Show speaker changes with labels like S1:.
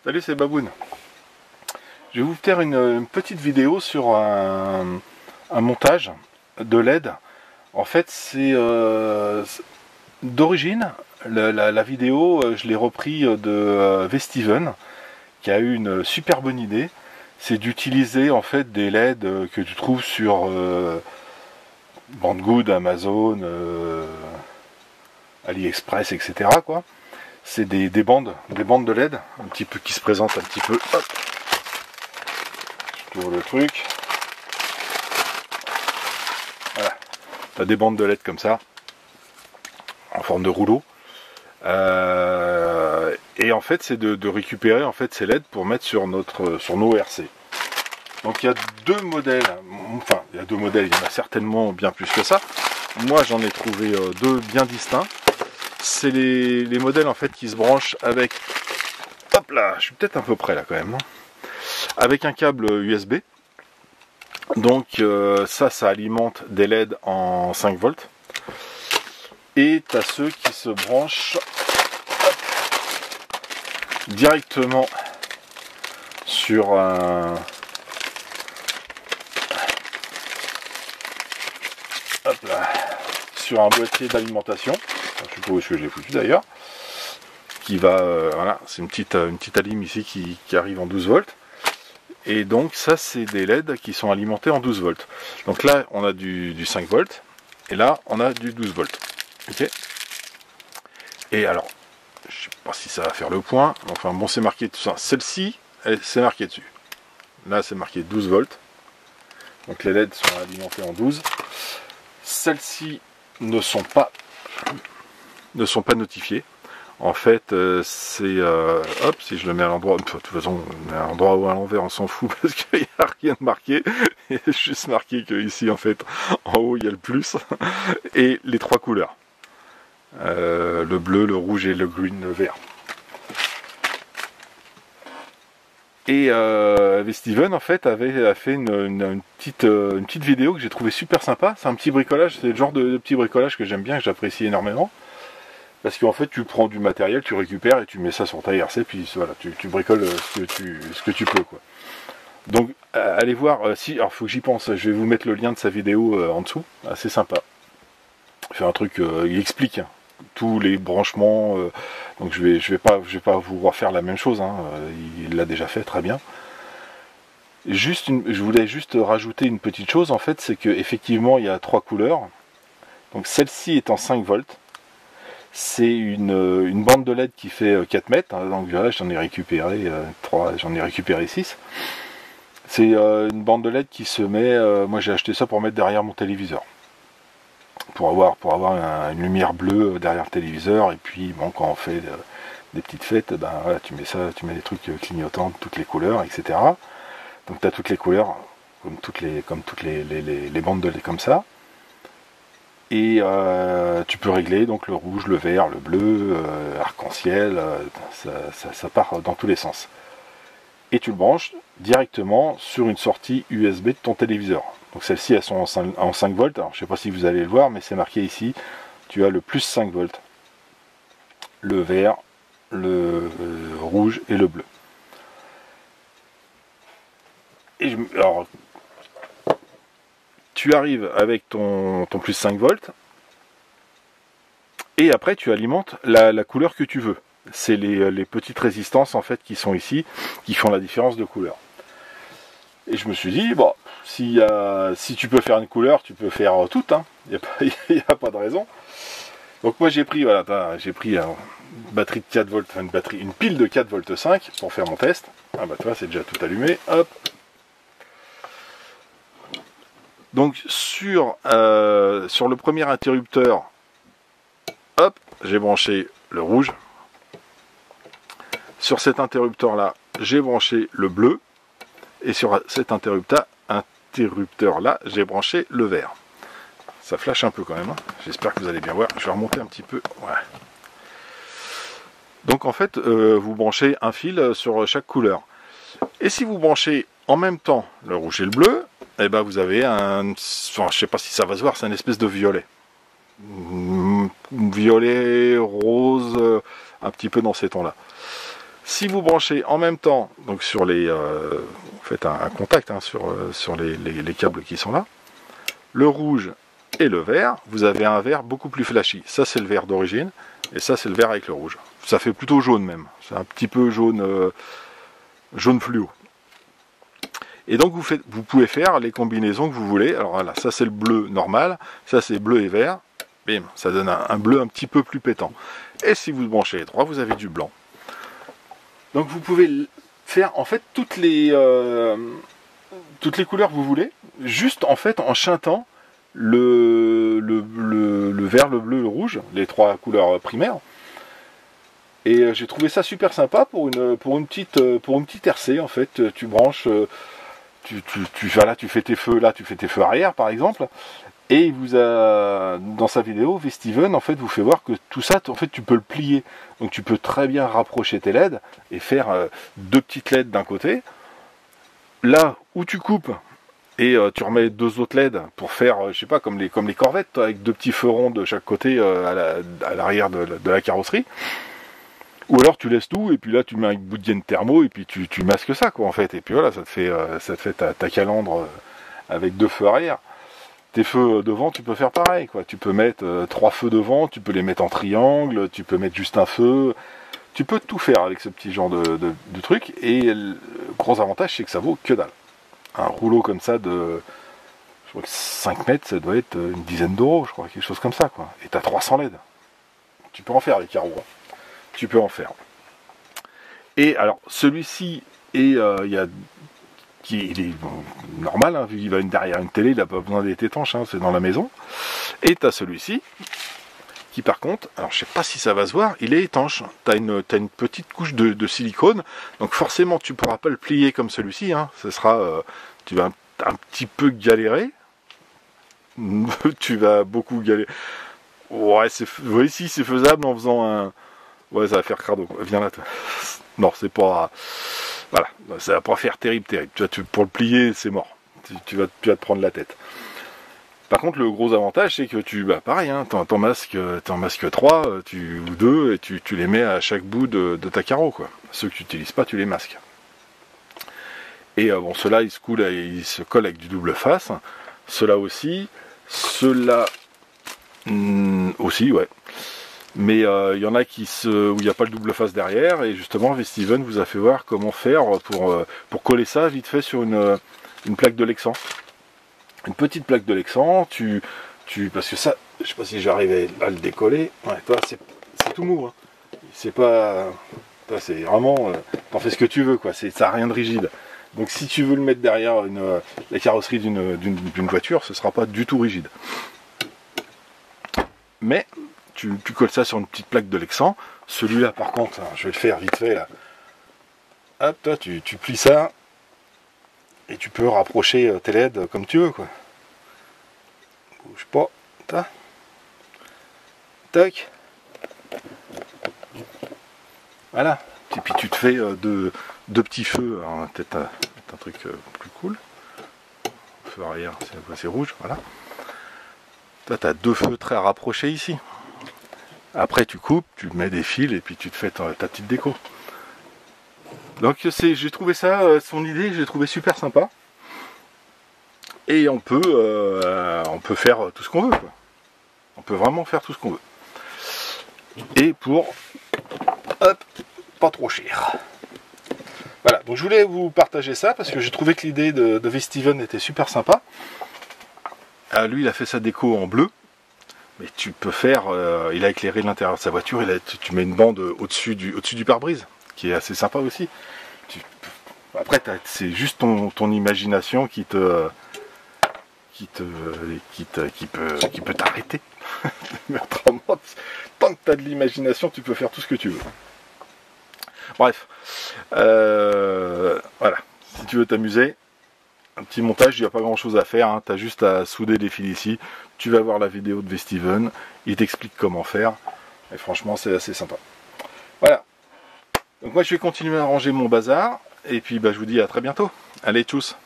S1: Salut, c'est Baboun. Je vais vous faire une petite vidéo sur un montage de LED. En fait, c'est d'origine, la vidéo, je l'ai repris de Vestiven, qui a eu une super bonne idée. C'est d'utiliser en fait des LED que tu trouves sur Banggood, Amazon, AliExpress, etc. quoi. C'est des bandes de LED, un petit peu qui se présentent un petit peu. Hop, je tourne le truc. Voilà, t'as des bandes de LED comme ça, en forme de rouleau. Et en fait, c'est de récupérer en fait ces LED pour mettre sur nos RC. Donc il y a deux modèles. Enfin, il y a deux modèles. Il y en a certainement bien plus que ça. Moi, j'en ai trouvé deux bien distincts. C'est les modèles en fait qui se branchent avec, hop là, je suis peut-être un peu près là quand même, avec un câble USB. Donc ça alimente des LED en 5 volts. Et tu as ceux qui se branchent directement sur un, hop là, sur un boîtier d'alimentation. Je sais pas où est-ce que je l'ai foutu d'ailleurs, qui va, voilà, c'est une petite alim ici qui arrive en 12 volts, et donc ça c'est des LED qui sont alimentés en 12 volts. Donc là on a du 5 volts, et là on a du 12 volts, ok. Et alors, je sais pas si ça va faire le point, enfin bon, c'est marqué tout ça, celle-ci, c'est marqué dessus, là c'est marqué 12 volts, donc les LED sont alimentés en 12, celles-ci ne sont pas notifiés. En fait, c'est hop, si je le mets à l'endroit, de toute façon, à l'endroit ou à l'envers, on s'en fout parce qu'il n'y a rien de marqué. Il y a juste marqué que ici, en fait, en haut, il y a le plus et les trois couleurs, le bleu, le rouge et le green, le vert. Et Vestiven en fait a fait une petite vidéo que j'ai trouvé super sympa. C'est un petit bricolage, c'est le genre de petit bricolage que j'aime bien, que j'apprécie énormément. Parce qu'en fait tu prends du matériel, tu récupères et tu mets ça sur ta RC, puis voilà, tu bricoles ce que tu peux, quoi. Donc allez voir, alors faut que j'y pense, je vais vous mettre le lien de sa vidéo en dessous, assez sympa. Il fait un truc, il explique tous les branchements, donc je vais pas vous refaire la même chose, il l'a déjà fait très bien. Je voulais juste rajouter une petite chose, en fait, c'est que effectivement il y a trois couleurs. Donc celle-ci est en 5 volts. C'est une bande de LED qui fait 4 mètres, donc là j'en ai récupéré 3, j'en ai récupéré 6. C'est une bande de LED qui se met, moi j'ai acheté ça pour mettre derrière mon téléviseur. Pour avoir une lumière bleue derrière le téléviseur, et puis bon, quand on fait des petites fêtes, ben voilà, tu mets des trucs clignotants de toutes les couleurs, etc. Donc tu as toutes les couleurs, comme toutes les bandes de LED comme ça. Et tu peux régler donc le rouge, le vert, le bleu, arc-en-ciel, ça part dans tous les sens. Et tu le branches directement sur une sortie USB de ton téléviseur. Donc celles-ci elles sont en 5 volts, alors je ne sais pas si vous allez le voir, mais c'est marqué ici, tu as le plus 5 volts, le vert, le rouge et le bleu. Et alors, tu arrives avec ton plus 5 volts, et après tu alimentes la couleur que tu veux. C'est les petites résistances en fait qui sont ici, qui font la différence de couleur. Et je me suis dit, bon, si tu peux faire une couleur, tu peux faire toute, il n'y a pas de raison. Donc moi j'ai pris, voilà, une batterie de 4 volts, enfin une pile de 4 volts 5 pour faire mon test. Ah bah tu vois, c'est déjà tout allumé, hop. Donc sur le premier interrupteur, hop, j'ai branché le rouge. Sur cet interrupteur là, j'ai branché le bleu. Et sur cet interrupteur là, j'ai branché le vert. Ça flash un peu quand même, j'espère que vous allez bien voir. Je vais remonter un petit peu. Ouais. Donc en fait, vous branchez un fil sur chaque couleur. Et si vous branchez en même temps le rouge et le bleu, eh ben vous avez enfin, je sais pas si ça va se voir, c'est une espèce de violet. Violet, rose, un petit peu dans ces tons-là. Si vous branchez en même temps, donc sur les, vous faites un contact hein, sur les câbles qui sont là, le rouge et le vert, vous avez un vert beaucoup plus flashy. Ça c'est le vert d'origine, et ça c'est le vert avec le rouge. Ça fait plutôt jaune même, c'est un petit peu jaune, jaune fluo. Et donc vous pouvez faire les combinaisons que vous voulez. Alors voilà, ça c'est le bleu normal, ça c'est bleu et vert. Bim, ça donne un bleu un petit peu plus pétant. Et si vous branchez les trois, vous avez du blanc. Donc vous pouvez faire en fait toutes les couleurs que vous voulez, juste en fait en chantant le vert, le bleu, le rouge, les trois couleurs primaires. Et j'ai trouvé ça super sympa pour une petite RC en fait. Tu branches, voilà, tu fais tes feux là, tu fais tes feux arrière par exemple. Et il vous a, dans sa vidéo, V-Steven, en fait, vous fait voir que tout ça, en fait, tu peux le plier. Donc tu peux très bien rapprocher tes LED et faire deux petites LED d'un côté. Là où tu coupes et tu remets deux autres LED pour faire, je sais pas, comme les Corvettes, avec deux petits feux ronds de chaque côté à l'arrière de la carrosserie. Ou alors tu laisses tout et puis là tu mets un bout de gaine thermo et puis tu masques ça quoi en fait. Et puis voilà, ça te fait ta calandre avec deux feux arrière. Tes feux devant, tu peux faire pareil, quoi. Tu peux mettre 3 feux devant, tu peux les mettre en triangle, tu peux mettre juste un feu. Tu peux tout faire avec ce petit genre de truc. Et le gros avantage, c'est que ça vaut que dalle. Un rouleau comme ça de, je crois que 5 mètres, ça doit être une dizaine d'euros, je crois, quelque chose comme ça, quoi. Et t'as 300 LED. Tu peux en faire les carreaux. Hein. Tu peux en faire. Et alors, celui-ci, il est normal, hein, vu qu'il va derrière une télé, il n'a pas besoin d'être étanche, hein, c'est dans la maison. Et tu as celui-ci, qui par contre, alors je sais pas si ça va se voir, il est étanche. Tu as une petite couche de silicone, donc forcément tu ne pourras pas le plier comme celui-ci, hein. Ce sera, tu vas un petit peu galérer, tu vas beaucoup galérer. Ouais, si c'est faisable en faisant un... Ouais, ça va faire crado, viens là. Non, c'est pas... Voilà, ça va pas faire terrible. Pour le plier, c'est mort. Tu vas te prendre la tête. Par contre, le gros avantage, c'est que pareil, hein, t'en masques 3 ou 2 et tu les mets à chaque bout de ta carreau, quoi. Ceux que tu n'utilises pas, tu les masques. Et bon, ceux-là, ils se collent avec du double face. Ceux-là aussi. Ceux-là aussi, ouais. Mais il y en a où il n'y a pas le double face derrière, et justement V-Steven vous a fait voir comment faire pour coller ça vite fait sur une plaque de Lexan. Une petite plaque de Lexan, parce que ça, je sais pas si j'arrive à le décoller, ouais, c'est tout mou, hein. C'est pas, c'est vraiment, t'en fais ce que tu veux, quoi. Ça n'a rien de rigide. Donc si tu veux le mettre derrière la carrosserie d'une voiture, ce sera pas du tout rigide. Mais tu colles ça sur une petite plaque de Lexan. Celui-là, par contre, je vais le faire vite fait là. Hop, toi, tu plies ça et tu peux rapprocher tes LED comme tu veux, quoi. Bouge pas, tac. Voilà. Et puis tu te fais deux petits feux. Peut-être un truc plus cool. Feu arrière, c'est rouge, voilà. Toi, tu as deux feux très rapprochés ici. Après tu coupes, tu mets des fils et puis tu te fais ta petite déco. Donc j'ai trouvé ça, son idée, j'ai trouvé super sympa. Et on peut faire tout ce qu'on veut, quoi. On peut vraiment faire tout ce qu'on veut. Et pour pas trop cher. Voilà, donc je voulais vous partager ça parce que j'ai trouvé que l'idée de V-Steven était super sympa. Lui il a fait sa déco en bleu. Mais tu peux faire, il a éclairé l'intérieur de sa voiture, tu mets une bande au-dessus du pare-brise, qui est assez sympa aussi. Après, c'est juste ton imagination qui peut t'arrêter. Mais autrement, tant que tu as de l'imagination, tu peux faire tout ce que tu veux. Bref, voilà, si tu veux t'amuser, un petit montage, il n'y a pas grand chose à faire, hein. Tu as juste à souder des fils ici, tu vas voir la vidéo de V-Steven, il t'explique comment faire, et franchement c'est assez sympa. Voilà, donc moi je vais continuer à ranger mon bazar, et puis je vous dis à très bientôt. Allez, tchuss.